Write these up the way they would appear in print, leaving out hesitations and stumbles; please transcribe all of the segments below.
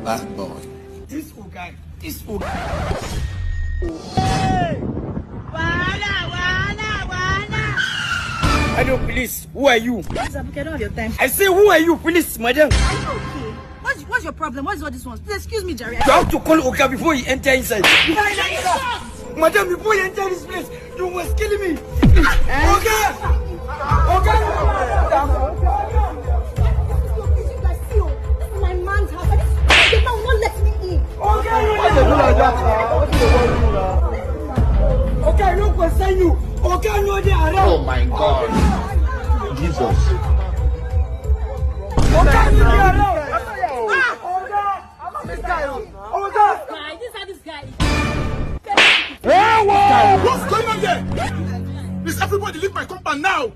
Bad boy. This guy. Hey! Wana! Hello, police. Who are you? Please, Aboki, I don't have your time. I say, who are you, police, madam? Are you okay? What's your problem? What is all this one? Please, excuse me, Jerry. You have to call Oga before you enter inside. Madam, before you enter this place, you must kill me. Okay! My man's house. The man won't let me in. Okay, I don't concern you. Okay, I know they are around. Oh my God. Jesus. Okay, I know they are around. This guy. What's going on here? Please, everybody leave my compound now.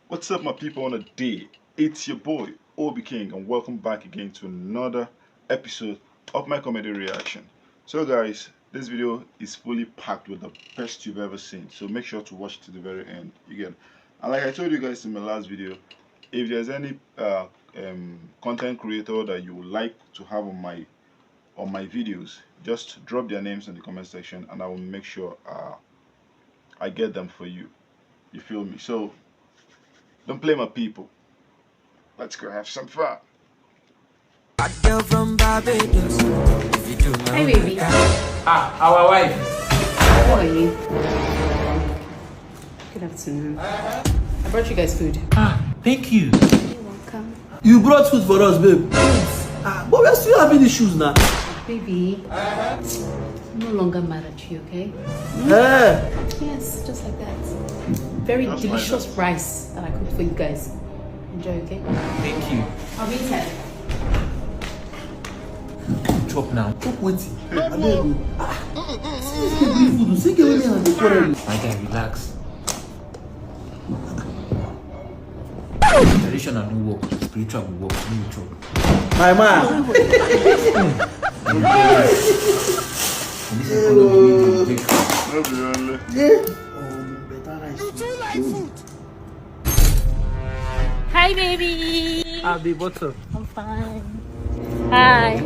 What's up, my people on a day? It's your boy, OBIKING, and welcome back again to another episode of my comedy reaction. So guys, this video is fully packed with the best you've ever seen, so make sure to watch it to the very end. You get it? And like I told you guys in my last video, if there's any content creator that you would like to have on my videos, just drop their names in the comment section and I will make sure I get them for you. You feel me? So don't play my people. Let's go have some fun. Hi baby. Our wife. How are you? Good afternoon. I brought you guys food. Thank you. You're welcome. You brought food for us, babe. But we're still having issues now. Baby, I'm no longer mad at you, okay? Yes, just like that. Very delicious rice that I cooked for you guys. Enjoy, okay? Thank you. I'll be inside. Chop now. Chop with food. My guy, relax. Traditional no work, spiritual will work. No chop. My man. This is all of me. Hi, baby. Babe, what's up? I'm fine. Hi.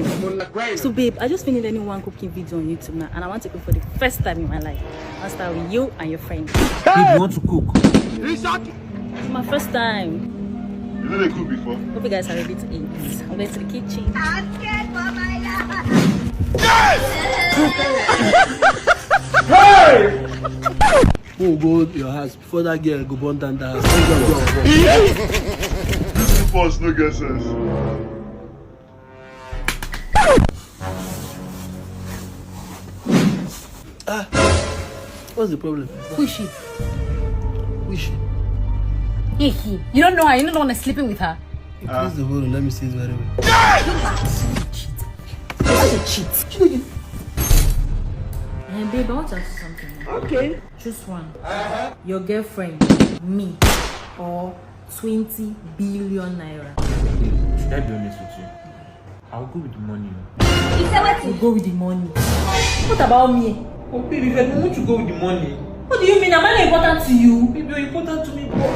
So, babe, I just finished one cooking video on YouTube now, and I want to cook for the first time in my life. I'll start with you and your friend. Babe, you want to cook? It's my first time. You know they cook before? Hope you guys are ready to eat. I'm going to the kitchen. I'm scared for my life. Oh, go to your house before that girl go burn down the house. This boss no get sense. What's the problem? Who is she? Who is she? You don't know her. You're not the one that's sleeping with her. Close the door and let me see it very well. That's a cheat. Babe, I want to ask you something. Okay. Choose one. Your girlfriend, me, or 20 billion naira. Should I be honest with you? I'll go with the money. You go with the money. What about me? Oh baby, if I don't want to go with the money. What do you mean? Am I not important to you? Baby, you're important to me, but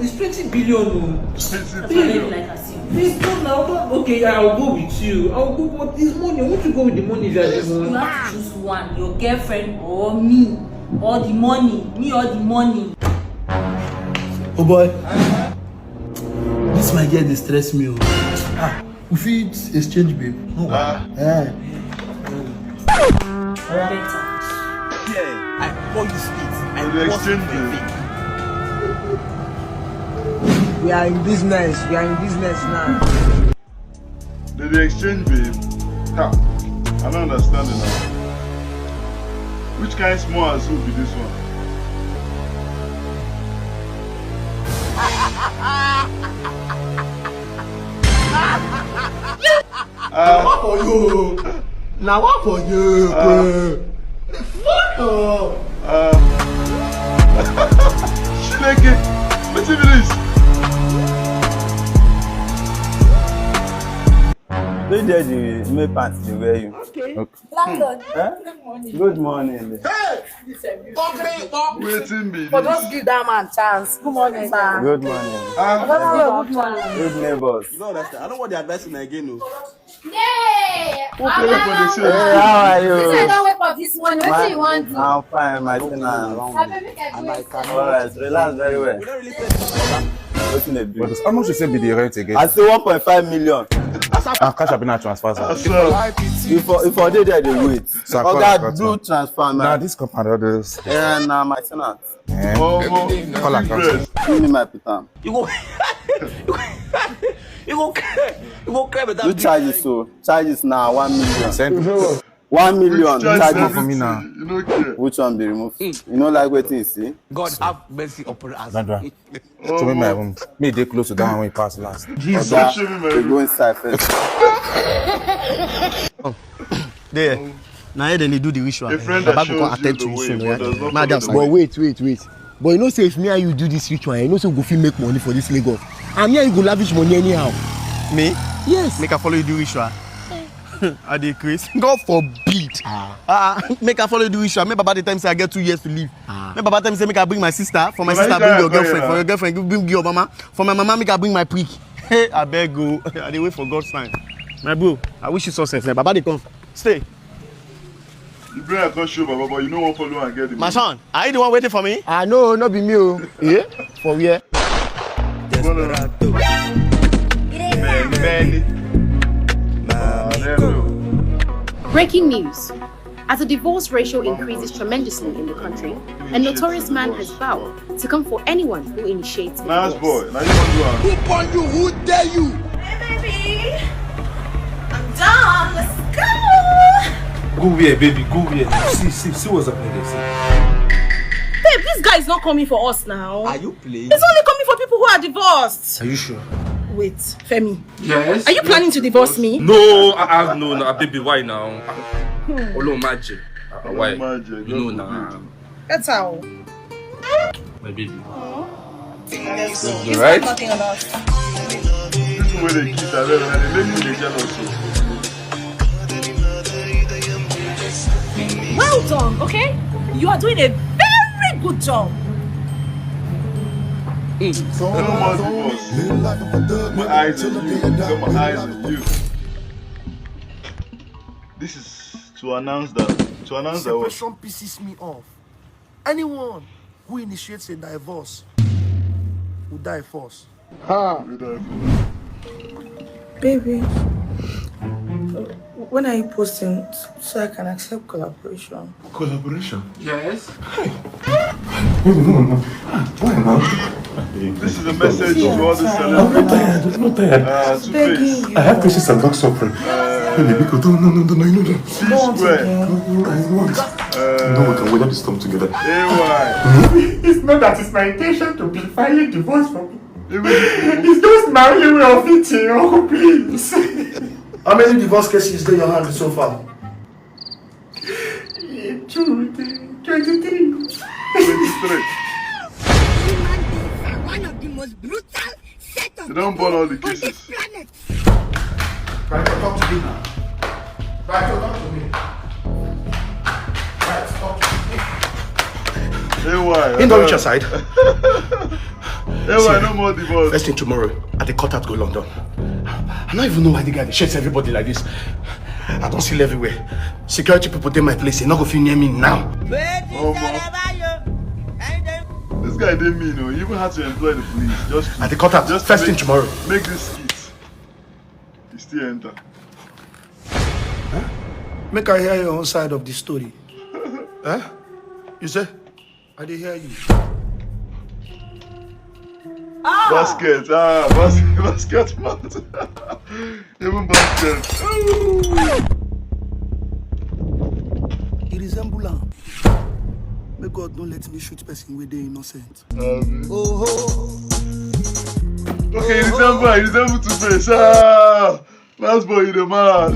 it's 20 billion. That's what I really like assume. Please come now. Okay, I'll go with you. I'll go, but this money, I want to go with the money if You have to choose one. Your girlfriend or me. Or the money. Me or the money. Oh boy. This might get distress me. We fit exchange, babe. No. Better. I bought you sweets. I exchange We are in business now. They exchange, babe. Ha. I don't understand it now. Which kind of small as will be this one? What for you? Now what for you? Shank it. What's it? the my pants they wear you. Okay. Landlord. Good morning. Waiting me. For just give that man chance. Good morning, sir. Good morning. Good morning. Good neighbors. You don't understand. I don't want the advice again. No. Yay! Hey, how are you? I don't wake up this morning. What do you want to? I'm fine, my tenant. Alright, relax very well. How much you say be the rent again? I say 1.5 million. Cash up in a transfer. If I did there, they wait. So God, do transfer, man. Now this company others. Yeah, now my tenant. Call account. Give me my pitam. You go cry with that. You charges so. Charges now 1 million. Send 1 million. charge for me now. You don't care. Which one be removed? You know like waiting, see? God have mercy upon us. Don't show me my room. Me they close to that one when we pass last. Jesus. Show me my We go inside first. There. Now then they do the ritual. A friend that shows you the way, but does not follow the But way. wait. But you know say if me and you do this ritual, you know say we go fit make money for this Lagos. And me and you go lavish money anyhow. Me? Yes. Make I follow you do ritual. Are they crazy? God forbid. Make I follow you do ritual. Make Baba the time say I get 2 years to live. Make Baba time say make I bring my sister. For my sister bring your girlfriend. For your girlfriend bring your mama. For my mama make I bring my prick. Hey, I beg go. I dey wait for God's time. My bro, I wish you success. Baba they come. Stay. You bring a gun show, Baba, but you know what follow and get the My son, are you the one waiting for me? No, not be me. Yeah? For where? Breaking news. As the divorce ratio increases tremendously in the country, a notorious man has vowed to come for anyone who initiates a divorce. Nasboi, now you want to do Who on you? Who dare you? Hey, baby. I'm done. Let's go. Go where, baby, go where. See what's happening there. Babe, this guy is not coming for us now. Are you playing? He's only coming for people who are divorced. Are you sure? Wait, Femi. Yes. Are you planning to divorce me? No, no, baby, why now? Olo magic. Why? You know now. That's how. My baby. He's right? nothing about. this is where they kiss and they make me jealous. Well done, okay? You are doing a very good job. No more divorce. My eyes on you. Got my eyes on you. This is to announce that. Separation pisses me off. Anyone who initiates a divorce will die first. Baby, when are you posting so I can accept collaboration? Collaboration? Yes. No. Why now? This is a message to all the celebrities. I'm not tired. Two-Face. I have patience and dog suffering. No. C square. No, we can weather the storm together. AY. It's not that it's my intention to be filing divorce for me. It's It's just my only way of eating. Oh, please. How many divorce cases do you have so far? 23. 23. One of the most brutal set of They don't burn all the cases. planet. Right, talk to me now. Right, talk to me. Right, talk to me. AY. In the richer side. AY, no more divorce. First thing tomorrow, at the court out go London. I don't even know why the guy shakes everybody like this. I don't see everywhere. Security people take my place. They're not going to near me now. This guy didn't mean, he even had to employ the police just to, At the court out, just first thing tomorrow. Make this skit. He still enter. Make I hear your own side of the story. Huh? You say? I did hear you. Basket, basket mount. Even basket. It is ambulance. May God don't let me shoot person where they innocent. Okay, you resemble Two-Face. Nasboi, the man.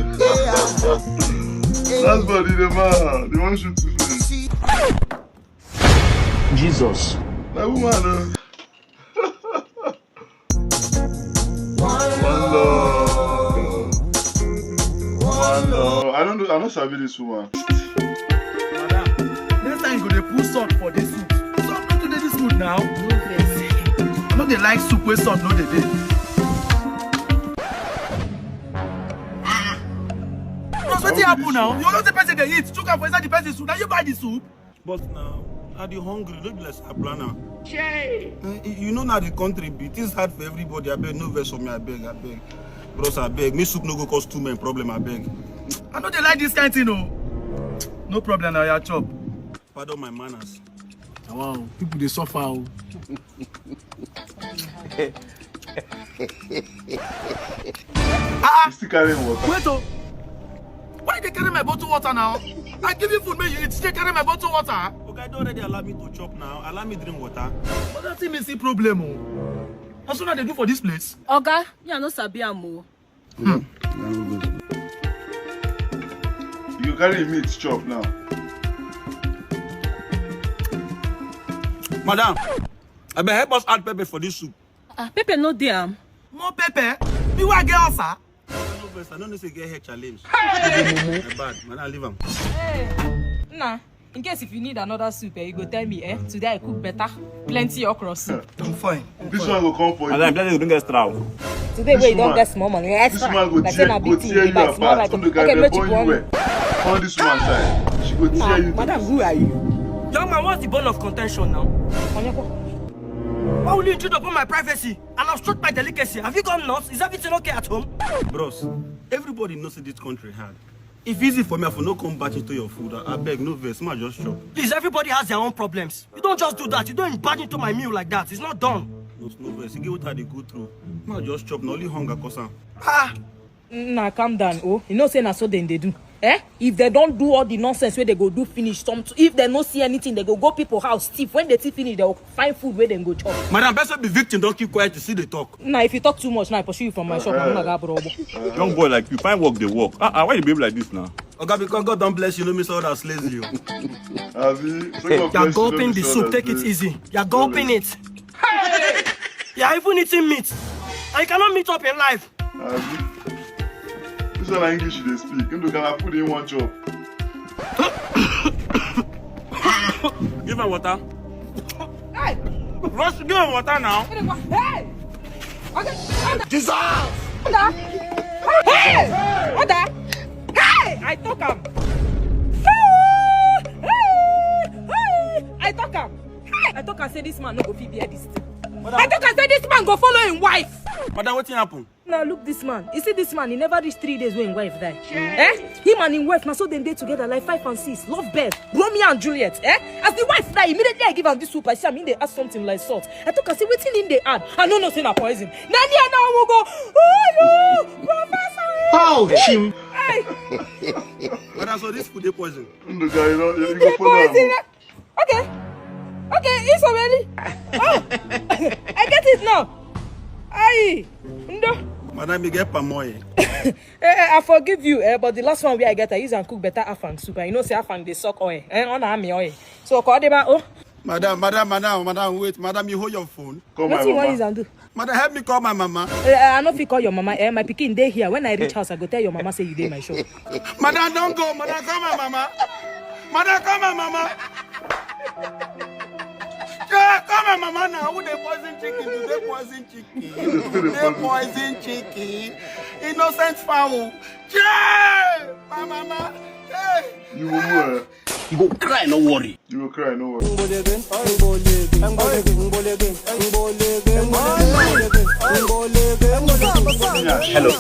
Nasboi, the man. They want to shoot Two-Face. Jesus. My woman, One love. I don't sabi this woman. Madam, next time you go to put salt for this soup. Salt not today this food now. No vex. I know they like soup where salt no they dey. Bros, wetin happen now? You know the person they eat. Chuka for inside the person soup. Now you buy the soup. But now, are you hungry? Don't be like a planner. You know now the country be. It is hard for everybody. I beg, no verse for me. I beg. Bros, I beg. Me soup no go cause two men problem. I beg. I know they like this kind of thing, no. No problem now, you chop. Pardon my manners. Wow, people they suffer. You still carrying water? Wait, oh. Why they carry my bottle water now? I give you food, man. You still carry my bottle water. Okay, don't already allow me to chop now. Allow me drink water. But that thing is the problem, oh. That's what they do for this place. Oga, you are not sabi amo. You carry meat chop now. Madam, I beg help us add pepper for this soup. Pepper no there. More pepper? You want to get us, sir? I don't know if you get hair challenge. Bad, madam, leave him. Hey, nah. In case if you need another soup, you go tell me, today I cook better. Plenty okra soup. I'm fine. This one will come for you. I'm glad you don't get straw. Today we don't get small money. This man go tear you apart. Okay, make you on this one side. She go tear you. Madam, who are you? Young man, what's the bone of contention now? Why will you intrude upon my privacy and obstruct my delicacy? Have you gone nuts? Is everything okay at home? Bros, everybody knows that this country hard. If easy for me, if I no come back into your food, I beg no verse, man just chop. Please, everybody has their own problems. You don't just do that. You don't barge into my meal like that. It's not done. No verse, you get what they go through. Man just chop, no only hunger cause am. Nah, calm down, oh. You know say na so then they do. If they don't do all the nonsense where they go do finish something, if they don't see anything, they go people house thief. When they thief finish, they will find food where they go chop. Madam, best be victim, don't keep quiet to see the talk. Nah, if you talk too much, now I pursue you from my shop. I'm not gonna bro. Young boy like you, find work, they work. Why you behave like this now? Okay, because God don't bless you, no me so that's lazy you. You're gulping the soup, take it easy. You're gulping it. You're even eating meat. And you cannot meet up in life. This is English they speak. You can put in one job. Give her water. Hey! Rush, give her water now. Hey! Okay. Jesus! Hey! What the? Hey! I took him. I took him. I took him. Say this man no go fit bear this thing. I took him. Say this man go follow him wife. Madam, what happened? Now look this man. You see this man, he never reached 3 days when his wife died. Him and his wife, now so they day together like 5 and 6. Love birth. Romeo and Juliet. As the wife died, immediately I give her this soup. I see, they add something like salt. I took her, say, waiting in they add. I know nothing about poison. Nani and now will go, oh no, Professor. Oh, Chim. Hey. Madam, so this food they poison. Nduka, you go poison. Okay, it's already. Oh, I get it now. Aye, no. Madam, you get pamoy. I forgive you, but the last one where I get, I use and cook better afang soup. You know, say afang they suck oil, on army oil. So call them oh. Madam, wait, madam, you hold your phone. What you want to do? Madam, help me call my mama. I know if you call your mama. My pikin day here. When I reach house, I go tell your mama say you did my show. Madam, don't go. Madam, call my mama. Madam, call my mama. Yeah, come on, mama now. Who they poison chicken? Do they poison chicken? They poison chicken. Innocent fowl. Yeah, my mama. Hey. You will You go cry, no worry. You will cry, no worry. Hello.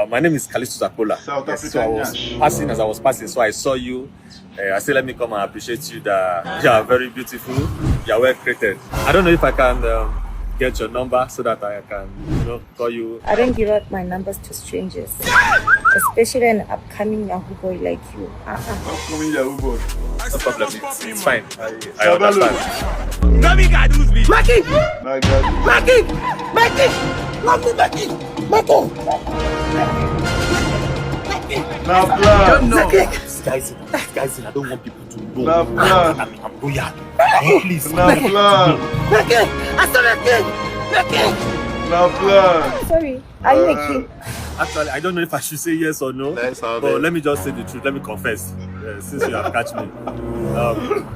My name is Kalisto Zakola. South African. So I was passing as I was passing, so I saw you. I said, let me come and appreciate you that you are very beautiful, you are well created. I don't know if I can get your number so that I can call you. I don't give out my numbers to strangers, especially an upcoming Yahoo boy like you. Upcoming Yahoo boy. No problem, it's fine. I understand. Maki! Now, blood. This guy's in. I don't want people to know. I'm royal. Please. Now, blood. Maki! I saw that thing! Maki! Now, blood. Sorry, are you a king? Actually, I don't know if I should say yes or no. But let me just say the truth. Let me confess, since you have catch me.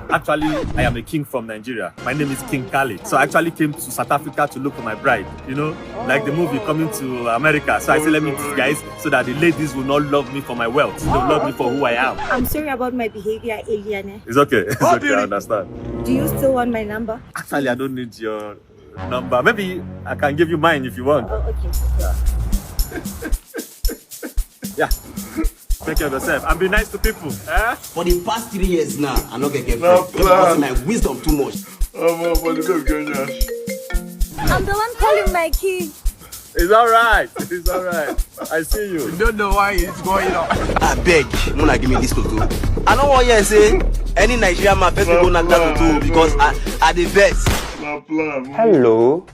Actually, I am a king from Nigeria. My name is King Kali. So I actually came to South Africa to look for my bride. You know, like the movie Coming to America. So I said, let me disguise so that the ladies will not love me for my wealth. They'll love me for who I am. I'm sorry about my behavior, Eliane. It's okay. It's okay. I understand. Do you still want my number? Actually, I don't need your number. Maybe I can give you mine if you want. Oh, okay. Yeah. Take care of yourself and be nice to people. Eh? For the past 3 years now, I'm not gonna get free. Because my wisdom too much. I'm the one calling my key. It's alright. It's alright. I see you. You don't know why it's going on. I beg, Mona give me this toto. I don't want you to say any Nigerian man first go knock that toto because I the best. Hello.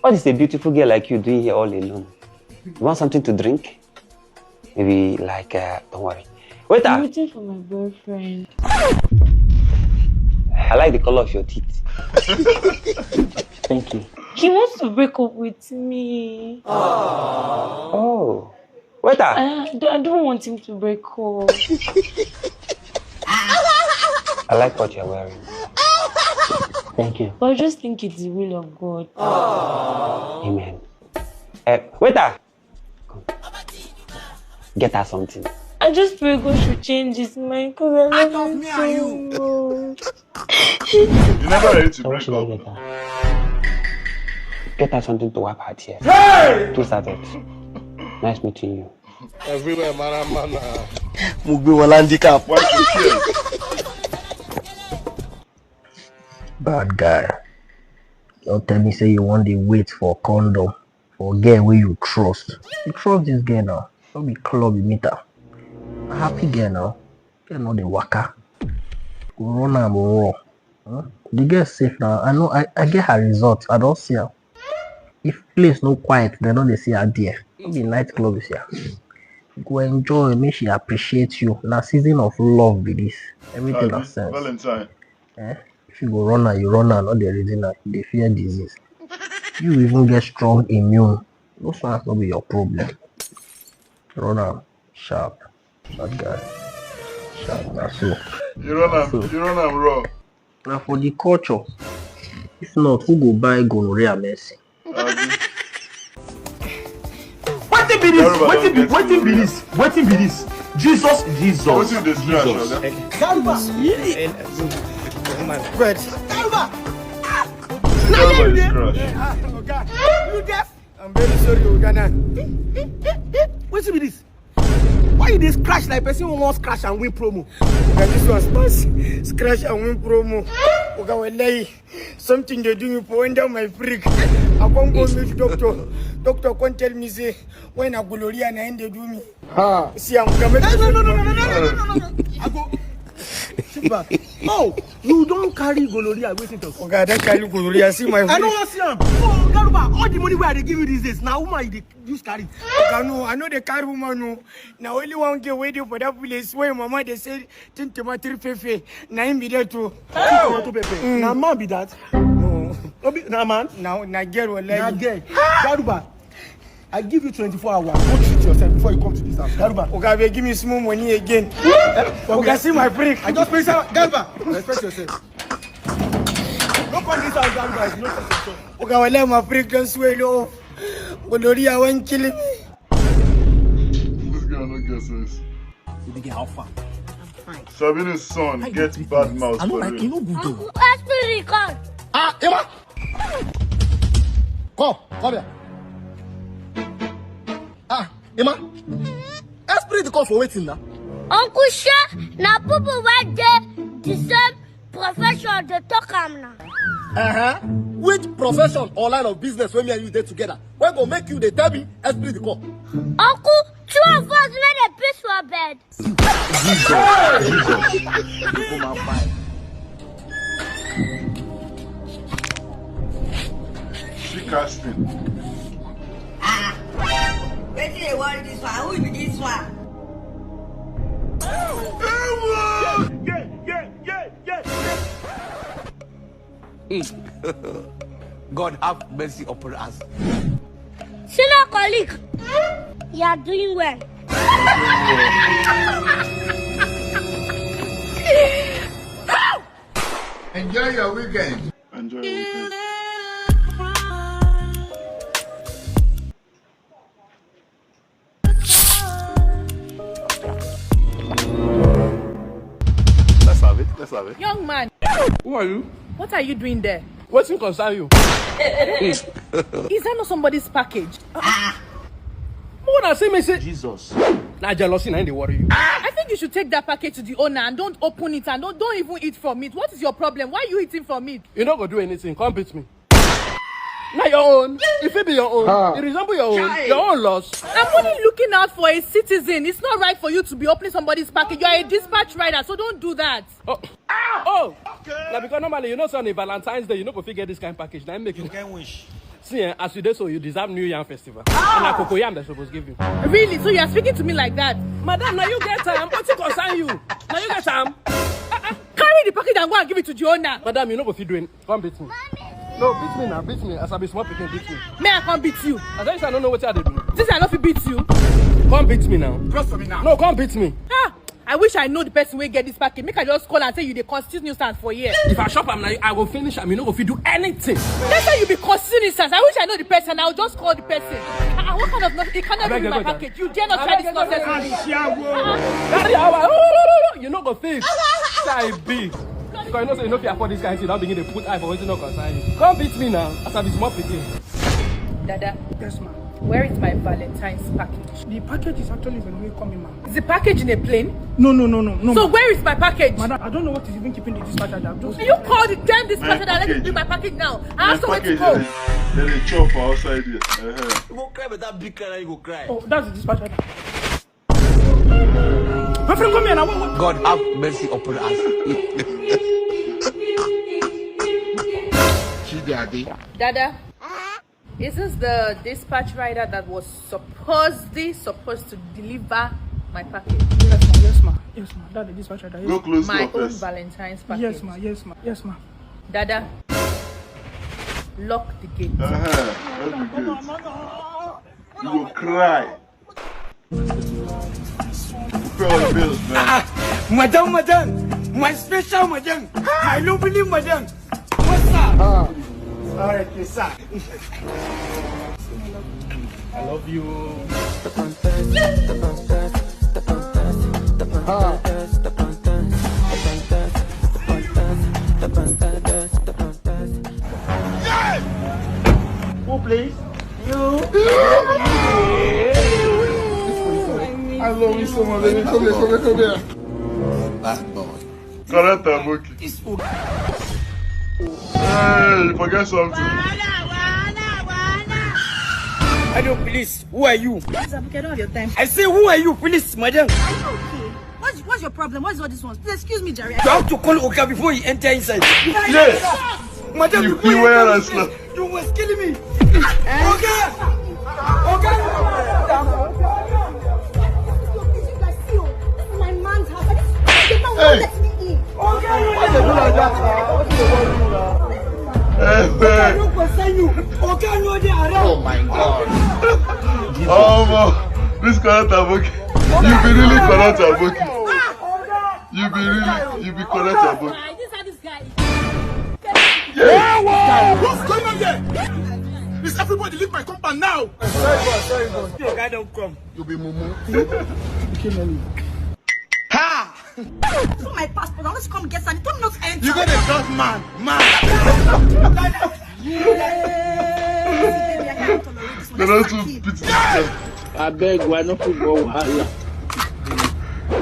What is a beautiful girl like you doing here all alone? You want something to drink? Maybe like, don't worry. Wait, I'm waiting for my boyfriend. I like the color of your teeth. Thank you. He wants to break up with me. Oh. Wait, I don't want him to break up. I like what you're wearing. Thank you. But I just think it's the will of God. Amen. Waiter! Get her something. I just pray God should change his mind because I love him so much. You never ready to break up. Get her something to wipe her tears. Hey! 2 serviettes. Nice meeting you. Everywhere, man. Mugbe wala handicap. Bad guy. Don't tell me say you want to wait for condom for a girl where you trust. You trust this girl now. Don't be club meter. A happy girl now. You know the waka. Run and raw. Huh? The girl safe now. I know. I get her results. I don't see her. If place no quiet, they don't see her there. Don't be nightclub is here. Go enjoy. Make she appreciate you. Now season of love be this. Everything has sense. Valentine. If you go run and you run and not the reason that they fear disease. You even get strong immune. Those ones will be your problem. Run am sharp. That guy. Sharp. That's so. You run am raw. Now for the culture. If not, who go buy gonorrhea mercy? What be this? What be this? Jesus. My bread. You deaf? I'm very sorry, Uganda. What's be this? Why you this crash like person who wants crash and win promo? This was scratch and win promo. Something they do me for when down my freak. I can't go meet doctor. Doctor can't tell me say when I go Gloria and they do me. See, I'm coming. No. I go. Oh, you don't carry gonorrhea waiting to. Okay, I don't carry gonorrhea. See my. I don't want to see them. Oh, Garuba, all the money where they give you these days. Now, woman, you use carry. Okay, no, I know the car woman. No, now only one get waiting for that place where mama they say tin tomato pepe. Now him be there too. Tomato pepe. Now man be that. No, now man. Now girl will now girl. Garuba. I give you 24 hours. Go treat yourself before you come to this house. Garuba. Okay, give me small money again. Okay, see my freak. I just pay some. Garuba, respect yourself. No come this house, Garuba. You don't respect yourself. Okay, I let my freak don't swell off. Gonorrhea won't kill me. This guy no get sense. You begin how far? Sabinus' son gets bad mouth. I don't like you. No good though. Emma. Come here. Emma, esprit the call for waiting now. Uncle Sha, na people right there the same profession they talk now. Which profession or line of business when me and you there together? When go make you the tell me esprit the call? Uncle, 2 of us made a piece for bed. She casting. Where do they want this one? Who be this one? God have mercy upon us. Senior colleague, You are doing well. Enjoy your weekend. Enjoy your weekend. Let's have it. Let's have it. Young man, Who are you? what are you doing there? What's in concern you? Is that not somebody's package? More than say message. Jesus. Now jealousy, now they worry you. I think you should take that package to the owner and don't open it and don't even eat from it. What is your problem? Why are you eating from it? You not gonna do anything. Come beat me. Now your own. If it be your own, it resemble your own. Your own loss. I'm only looking out for a citizen. It's not right for you to be opening somebody's package. You are a dispatch rider, so don't do that. Oh. Now because normally you know on a Valentine's Day you know go figure this kind of package. Now I'm making. You can wish. See, as you do so, you deserve New Yam Festival. And a cocoa yam they're supposed to give you. Really? So you are speaking to me like that? Madam, now you get time. What's it concern you? Now you get time. Carry the package and go and give it to the owner. Madam, you know what you're doing. Come beat me. No, beat me now. Beat me. As I be small, beat me. May I come beat you? I tell you, I don't know what I do. Since I know if you beat you. Come beat me now. Trust me now. No, come beat me. I wish I know the person will get this package. Make I just call and say you the constitute nuisance for years. If I shop am now, I will finish am. You know if you do anything. That's why you be constitute nuisance. I wish I know the person. I'll just call the person. What kind of nonsense? It cannot be my package. You dare not try this nonsense. You know go fix. I be. Because you know say you know if you afford this kind of thing, don't begin to put eye for what you know concern you. Come beat me now. As I be small pikin. Dada. Yes, ma'am. Where is my Valentine's package? The package is actually when we coming, ma'am. Is the package in a plane? No. So where is my package? Madam, I don't know what is even keeping the dispatcher down. You call the damn dispatcher that let me bring my package now. I have somewhere to go. There's a chop outside here. You go cry with that big cry and you go cry. Oh, that's the dispatcher. My friend, come here now. What? God have mercy upon us. Dada, is this the dispatch rider that was supposed to deliver my package? Yes, ma'am. That's the dispatcher. Go close my to own office. Valentine's package. Yes, ma'am. Dada, lock the gate. Lock the gate. You will cry. Pay all the bills, man. Madam, my special madam, my lovely madam. What's up? Alright, yes, sir. I love you. Who plays? You. I love you so much, baby. Come here. Last boy. Correct, Aboki. Hey, you forget something. Hello, police. Who are you? Please, Aboki, I don't have your time. I say, who are you, police, madam? Are you okay? What's your problem? What is all this one? Please excuse me, Jerry. You have to call Oka before you enter inside. Yes. Madam, You wear a slap. You was killing me. Okay. My man's house. The man won't let me in. Why they do like that? don't concern you. Okay, no, they are around. Oh my God. This correct Aboki. You be really correct Aboki. You be correct Aboki. Yeah. What's going on there? Please, everybody leave my compound now. Sorry, boss. Your guy don't come. You be mumu. Ha! For my passport, I want to come get something. Don't not enter. You got a dog man. They don't too pity. I beg, why not football?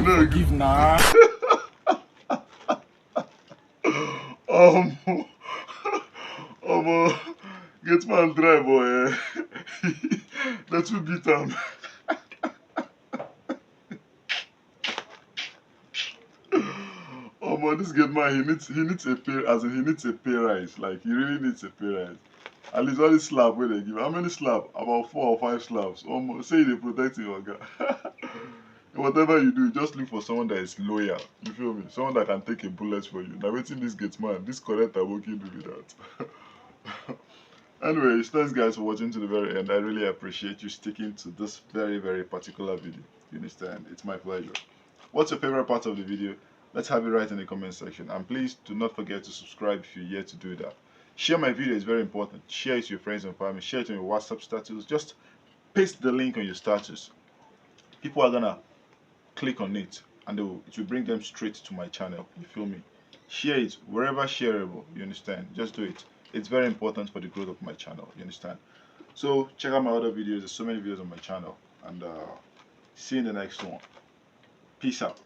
No, give now. Get man dry boy. That will beat him. This get man, he needs a pay rise. Like he really needs a pay rise. At least all the slap where they give. How many slap? About 4 or 5 slaps. Say they protect your guy. Whatever you do, just look for someone that is loyal. You feel me? Someone that can take a bullet for you. Now waiting this gets man. This correct Aboki do with that. Anyways, thanks guys for watching to the very end. I really appreciate you sticking to this very, very particular video. You understand? It's my pleasure. What's your favorite part of the video? Let's have it right in the comment section. And please do not forget to subscribe if you're yet to do that. Share my video, is very important. Share it to your friends and family. Share it on your WhatsApp status. Just paste the link on your status. People are gonna click on it and it will bring them straight to my channel. You feel me? Share it wherever shareable. You understand? Just do it. It's very important for the growth of my channel. You understand? So check out my other videos. There's so many videos on my channel. And see you in the next one. Peace out.